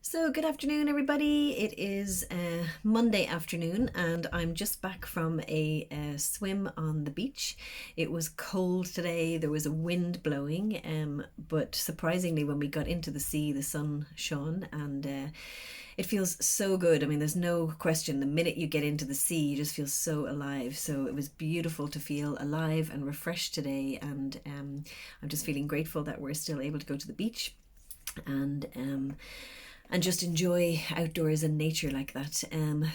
So, good afternoon, everybody. It is Monday afternoon, and I'm just back from a swim on the beach. It was cold today, there was a wind blowing, but surprisingly, when we got into the sea, the sun shone, and it feels so good. I mean, there's no question, the minute you get into the sea, you just feel so alive. So, it was beautiful to feel alive and refreshed today, and I'm just feeling grateful that we're still able to go to the beach and just enjoy outdoors and nature like that.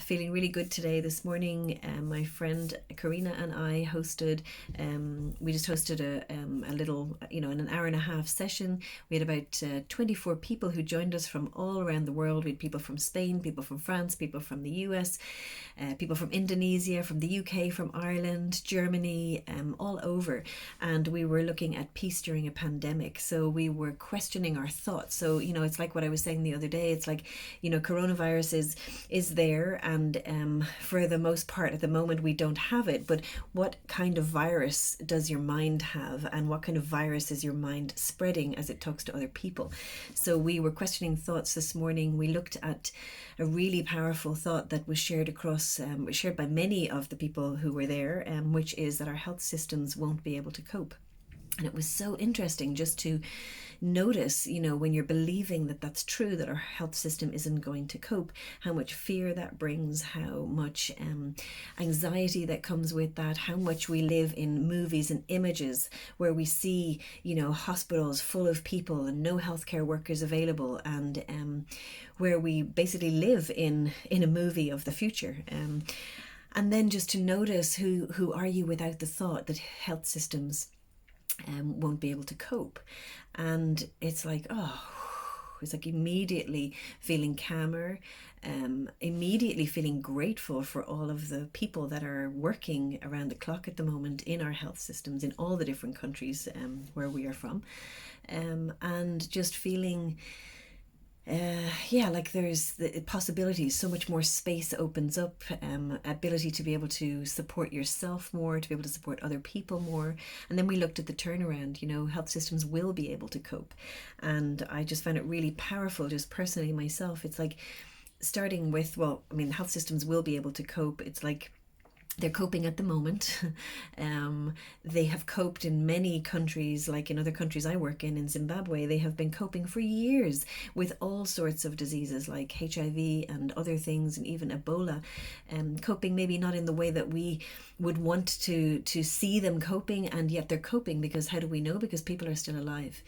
Feeling really good today. This morning, my friend Karina and I hosted. We just hosted a little, in an hour and a half session. We had about 24 people who joined us from all around the world. We had people from Spain, people from France, people from the US, people from Indonesia, from the UK, from Ireland, Germany, all over. And we were looking at peace during a pandemic. So we were questioning our thoughts. So, it's like what I was saying the other day. It's like, coronavirus is there, and for the most part at the moment we don't have it. But what kind of virus does your mind have, and what kind of virus is your mind spreading as it talks to other people? So we were questioning thoughts this morning. We looked at a really powerful thought that was shared by many of the people who were there, which is that our health systems won't be able to cope. And it was so interesting just to notice, when you're believing that that's true, that our health system isn't going to cope, how much fear that brings, how much anxiety that comes with that, how much we live in movies and images where we see, hospitals full of people and no healthcare workers available, and where we basically live in a movie of the future. And then just to notice who are you without the thought that health systems won't be able to cope. And it's like, it's like immediately feeling calmer, immediately feeling grateful for all of the people that are working around the clock at the moment in our health systems in all the different countries where we are from, and just feeling like there's the possibilities, so much more space opens up, ability to be able to support yourself more, to be able to support other people more. And then we looked at the turnaround, health systems will be able to cope. And I just found it really powerful, just personally myself. It's like starting with, health systems will be able to cope. It's like they're coping at the moment. They have coped in many countries, like in other countries I work in Zimbabwe, they have been coping for years with all sorts of diseases like HIV and other things, and even Ebola. Coping maybe not in the way that we would want to see them coping, and yet they're coping, because how do we know? Because people are still alive.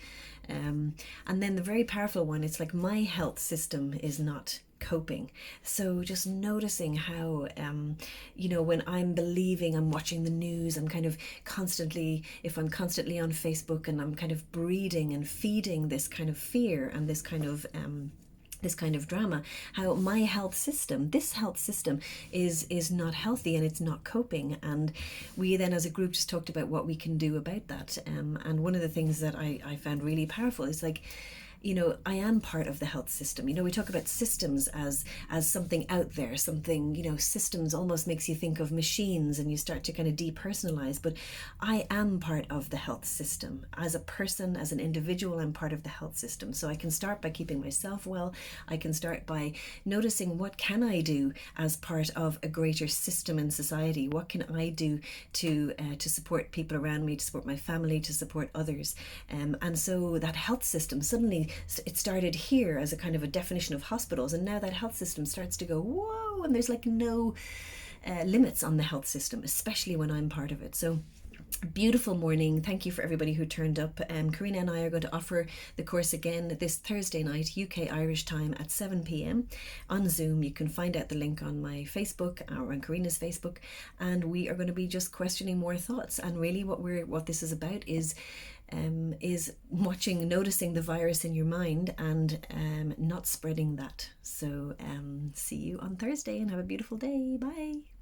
And then the very powerful one, it's like my health system is not coping. So just noticing how, when I'm believing, I'm watching the news, I'm kind of constantly, if I'm constantly on Facebook, and I'm kind of breeding and feeding this kind of fear and this kind of drama, how my this health system is not healthy and it's not coping. And we then as a group just talked about what we can do about that. And one of the things that I found really powerful is like, I am part of the health system. We talk about systems as something out there, something, systems almost makes you think of machines, and you start to kind of depersonalize. But I am part of the health system. As a person, as an individual, I'm part of the health system. So I can start by keeping myself well. I can start by noticing, what can I do as part of a greater system in society? What can I do to support people around me, to support my family, to support others? And so that health system, suddenly it started here as a kind of a definition of hospitals, and now that health system starts to go, whoa, and there's like no limits on the health system, especially when I'm part of it. So beautiful morning. Thank you for everybody who turned up. Karina and I are going to offer the course again this Thursday night, UK Irish time, at 7 p.m. on Zoom. You can find out the link on my Facebook or on Karina's Facebook, and we are going to be just questioning more thoughts. And really what this is about is noticing the virus in your mind, and not spreading that. So see you on Thursday, and have a beautiful day. Bye.